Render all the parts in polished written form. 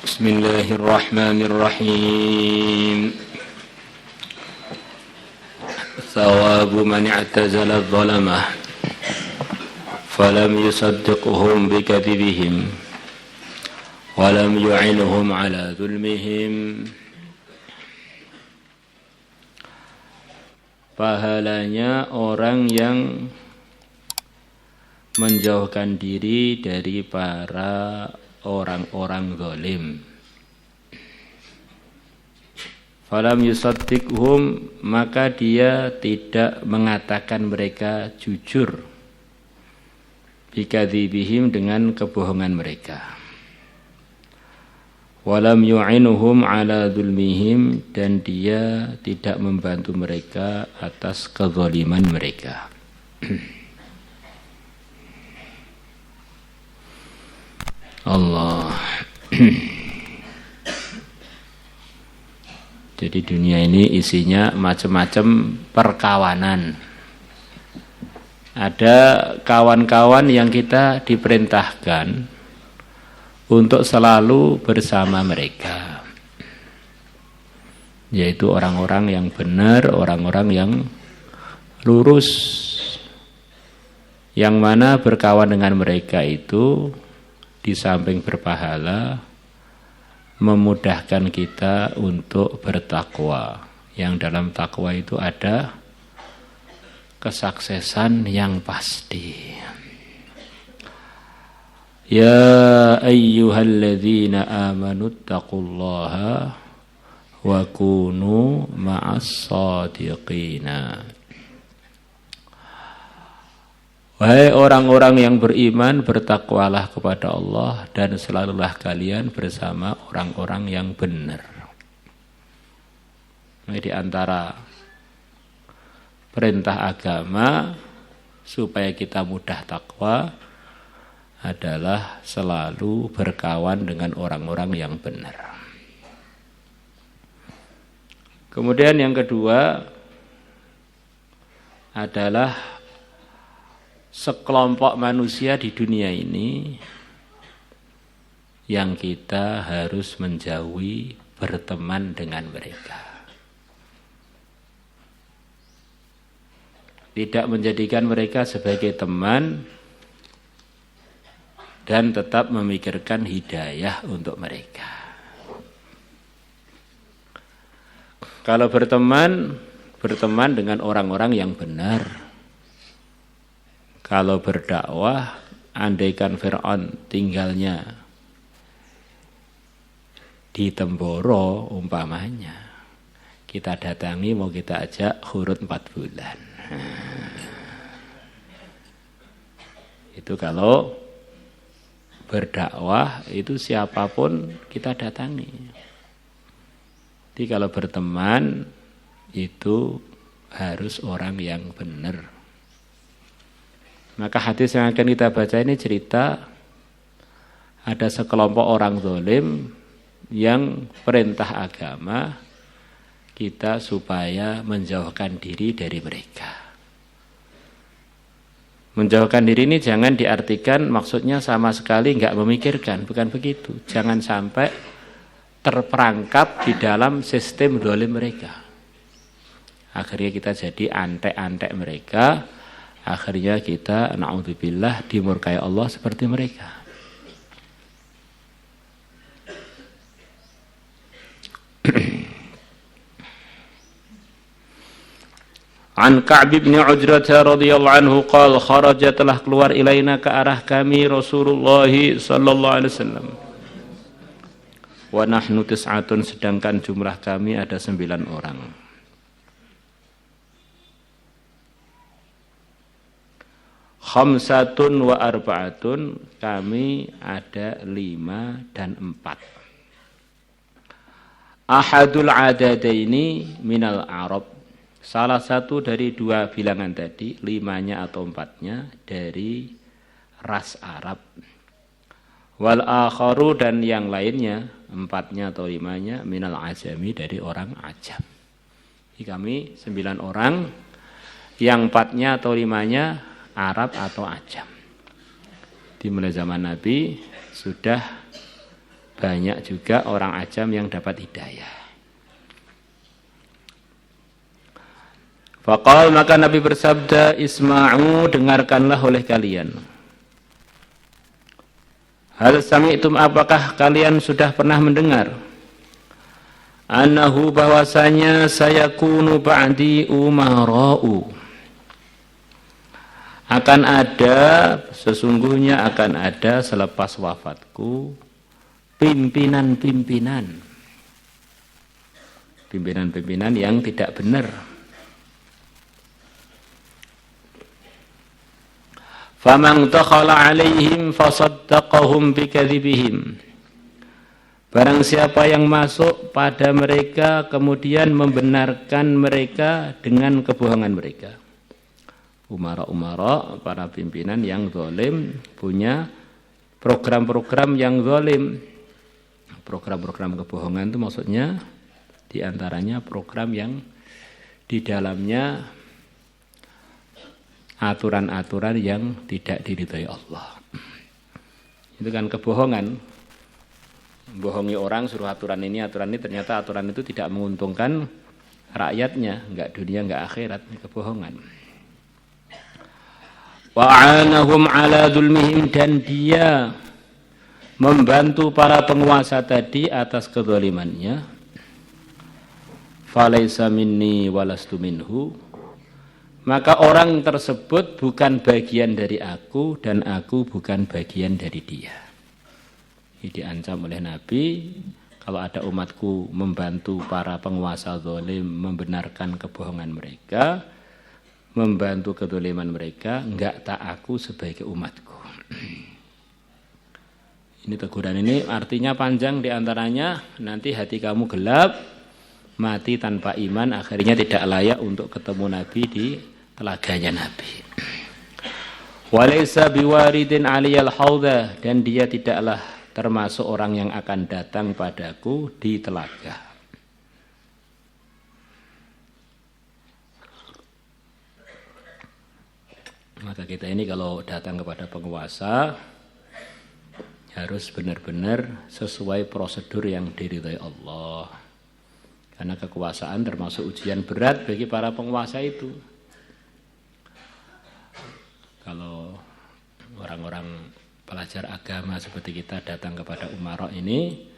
Bismillahirrahmanirrahim. Thawabu man i'tazala adh-dhalamah falam yusaddiqhum bikadzibihim wa lam yu'inhum ala dhulmihim. Pahalanya orang yang menjauhkan diri dari para orang-orang zalim. Falam yusaddiqhum, maka dia tidak mengatakan mereka jujur. Bikadzibihim, dengan kebohongan mereka. Walam yu'inuhum ala dzulmihim, dan dia tidak membantu mereka atas kezaliman mereka. Allah. Jadi dunia ini isinya macam-macam perkawanan. Ada kawan-kawan yang kita diperintahkan untuk selalu bersama mereka, yaitu orang-orang yang benar, orang-orang yang lurus, yang mana berkawan dengan mereka itu di samping berpahala, memudahkan kita untuk bertakwa. Yang dalam takwa itu ada kesuksesan yang pasti. Ya ayyuhalladzina amanu taqullaha wa kunu ma'as shadiqina. Wahai orang-orang yang beriman, bertakwalah kepada Allah dan selalulah kalian bersama orang-orang yang benar. Di antara perintah agama supaya kita mudah takwa adalah selalu berkawan dengan orang-orang yang benar. Kemudian yang kedua adalah sekelompok manusia di dunia ini yang kita harus menjauhi berteman dengan mereka. Tidak menjadikan mereka sebagai teman dan tetap memikirkan hidayah untuk mereka. Kalau berteman dengan orang-orang yang benar. Kalau berdakwah, andaikan Fir'aun tinggalnya di Temboro umpamanya, kita datangi, mau kita ajak khurut 4 bulan. Itu kalau berdakwah, itu siapapun kita datangi. Jadi kalau berteman, itu harus orang yang benar. Maka hadis yang akan kita baca ini cerita ada sekelompok orang zalim yang perintah agama kita supaya menjauhkan diri dari mereka. Menjauhkan diri ini jangan diartikan maksudnya sama sekali enggak memikirkan, bukan begitu. Jangan sampai terperangkap di dalam sistem zalim mereka. Akhirnya kita jadi antek-antek mereka. Akhirnya kita na'udzubillah dimurkai Allah seperti mereka. An Ka'b bin Ujrah radhiyallahu anhu qala kharaja, telah keluar ilaina ke arah kami Rasulullah sallallahu alaihi wasallam. Wa nahnu tis'atun, sedangkan jumlah kami ada 9 orang. Khamsatun wa arba'atun, kami ada 5 dan 4. Ahadul adadaini minal Arab, salah satu dari 2 bilangan tadi, 5-nya atau 4-nya dari ras Arab. Wal akharu, dan yang lainnya 4-nya atau 5-nya minal ajami, dari orang Ajam. Jadi kami 9 orang, yang 4-nya atau 5-nya Arab atau Ajam. Di mulai zaman Nabi sudah banyak juga orang ajam yang dapat hidayah. Faqal, maka Nabi bersabda, isma'u, dengarkanlah oleh kalian. Hal sami'tum, apakah kalian sudah pernah mendengar? Annahu, bahwasanya sayakunu ba'di umara'u. Akan ada, sesungguhnya akan ada selepas wafatku pimpinan-pimpinan. Pimpinan-pimpinan yang tidak benar. Faman takhala alaihim fasaddaqahum bikadzibihim. Barang siapa yang masuk pada mereka kemudian membenarkan mereka dengan kebohongan mereka. Umara, para pimpinan yang zalim punya program-program yang zalim. Program-program kebohongan itu maksudnya diantaranya program yang di dalamnya aturan-aturan yang tidak diridhai Allah. Itu kan kebohongan. Bohongi orang, suruh aturan ini, ternyata aturan itu tidak menguntungkan rakyatnya, enggak dunia, enggak akhirat. Ini kebohongan. Wa'anahum ala dzulmihim, dan dia membantu para penguasa tadi atas kezalimannya. Falaisa minni walastu minhu, maka orang tersebut bukan bagian dari aku dan aku bukan bagian dari dia. Ini diancam oleh Nabi, kalau ada umatku membantu para penguasa zalim membenarkan kebohongan mereka, membantu kezaliman mereka, enggak tak aku sebagai umatku. Ini teguran ini artinya panjang, diantaranya nanti hati kamu gelap, mati tanpa iman, akhirnya tidak layak untuk ketemu Nabi di telaganya Nabi. Walaysa biwaridin aliyal haudha, dan dia tidaklah termasuk orang yang akan datang padaku di telaga. Maka kita ini kalau datang kepada penguasa harus benar-benar sesuai prosedur yang diridhai Allah. Karena kekuasaan termasuk ujian berat bagi para penguasa itu. Kalau orang-orang pelajar agama seperti kita datang kepada umara ini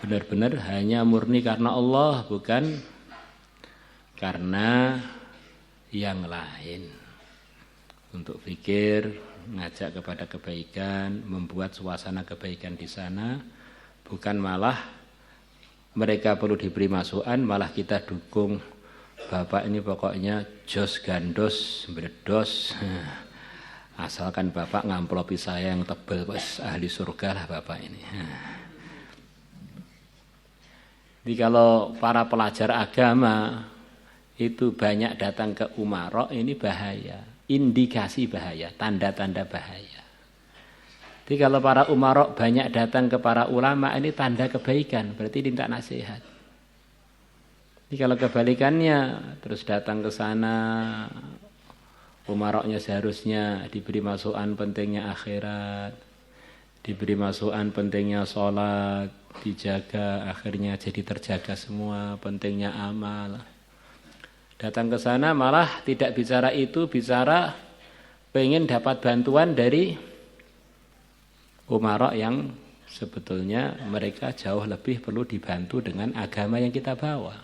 benar-benar hanya murni karena Allah, bukan karena yang lain. Untuk pikir, ngajak kepada kebaikan, membuat suasana kebaikan di sana, bukan malah mereka perlu diberi masukan, malah kita dukung. Bapak ini pokoknya jos gandos meledos. Asalkan Bapak ngamplopi saya yang tebal, pas ahli surga lah Bapak ini. Jadi kalau para pelajar agama itu banyak datang ke umara, ini bahaya, indikasi bahaya, tanda-tanda bahaya. Jadi kalau para umara banyak datang ke para ulama, ini tanda kebaikan, berarti minta nasihat. Jadi kalau kebalikannya, terus datang ke sana, umaroknya seharusnya diberi masukan pentingnya akhirat, diberi masukan pentingnya sholat, dijaga, akhirnya jadi terjaga semua, pentingnya amal. Datang ke sana malah tidak bicara itu, bicara pengen dapat bantuan dari umarok yang sebetulnya mereka jauh lebih perlu dibantu dengan agama yang kita bawa.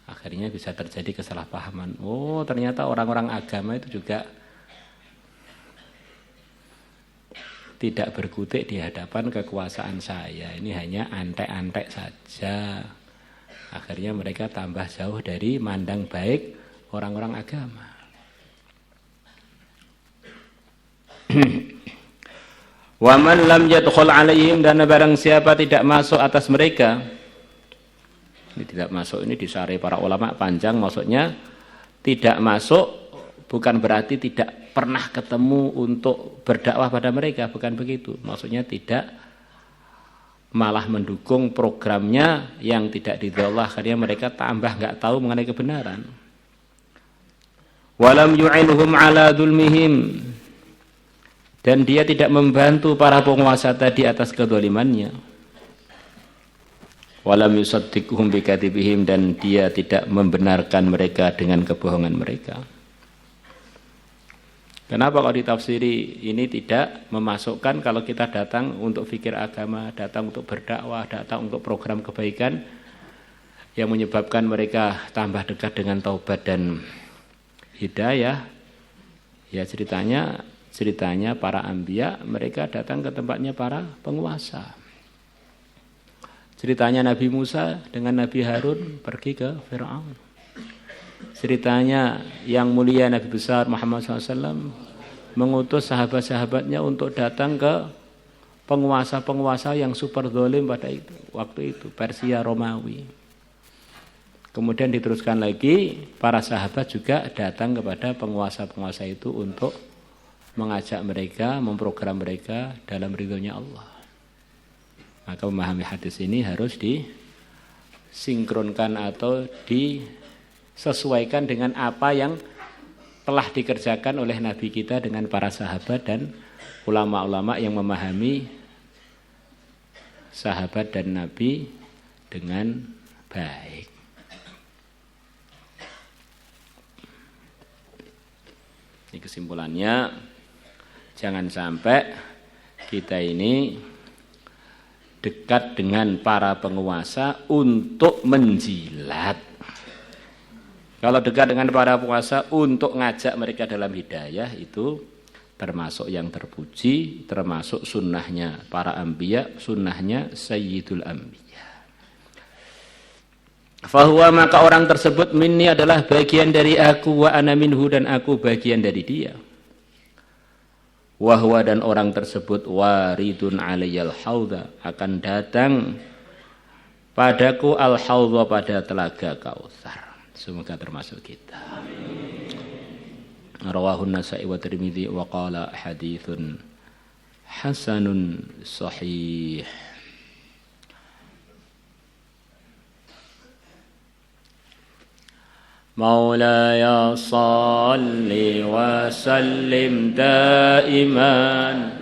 Akhirnya bisa terjadi kesalahpahaman. Oh, ternyata orang-orang agama itu juga tidak berkutik di hadapan kekuasaan saya. Ini hanya antek-antek saja. Akhirnya mereka tambah jauh dari mandang baik orang-orang agama. Wa man lam yadkhul alaihim, dan barang siapa tidak masuk atas mereka. Ini tidak masuk, ini disari para ulama panjang, maksudnya tidak masuk bukan berarti tidak pernah ketemu untuk berdakwah pada mereka, bukan begitu. Maksudnya tidak malah mendukung programnya yang tidak diridhai Allah, akhirnya mereka tambah enggak tahu mengenai kebenaran. Walam yu'inhum ala dzulmihim, dan dia tidak membantu para penguasa tadi atas kezalimannya. Walam yusaddiquhum bikadzibihim, dan dia tidak membenarkan mereka dengan kebohongan mereka. Kenapa kalau ditafsiri ini tidak memasukkan kalau kita datang untuk fikir agama, datang untuk berdakwah, datang untuk program kebaikan yang menyebabkan mereka tambah dekat dengan taubat dan hidayah? Ya ceritanya para anbiya, mereka datang ke tempatnya para penguasa. Ceritanya Nabi Musa dengan Nabi Harun pergi ke Fir'aun. Ceritanya yang mulia Nabi besar Muhammad SAW mengutus sahabat-sahabatnya untuk datang ke penguasa-penguasa yang super zalim pada waktu itu, Persia, Romawi. Kemudian diteruskan lagi, para sahabat juga datang kepada penguasa-penguasa itu untuk mengajak mereka, memprogram mereka dalam ridhonya Allah. Maka memahami hadis ini harus disinkronkan atau disesuaikan dengan apa yang telah dikerjakan oleh Nabi kita dengan para sahabat dan ulama-ulama yang memahami sahabat dan Nabi dengan baik. Ini kesimpulannya, jangan sampai kita ini dekat dengan para penguasa untuk menjilat. Kalau dekat dengan para penguasa untuk ngajak mereka dalam hidayah, itu termasuk yang terpuji, termasuk sunnahnya para anbiya, sunnahnya sayyidul anbiya. Fahuwa, maka orang tersebut minni adalah bagian dari aku, wa ana minhu, dan aku bagian dari dia. Wahwa, dan orang tersebut waridun alayyal haudha, akan datang padaku al-haudha, pada telaga Kautsar. Semoga termasuk kita. Rawahun Nasa'i wa Tirmidzi wa qala haditsun hasanun sahih. Maulaya salli wa sallim daiman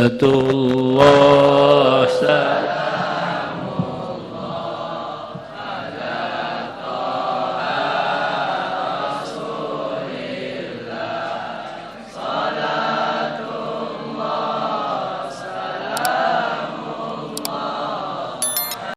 Salatullah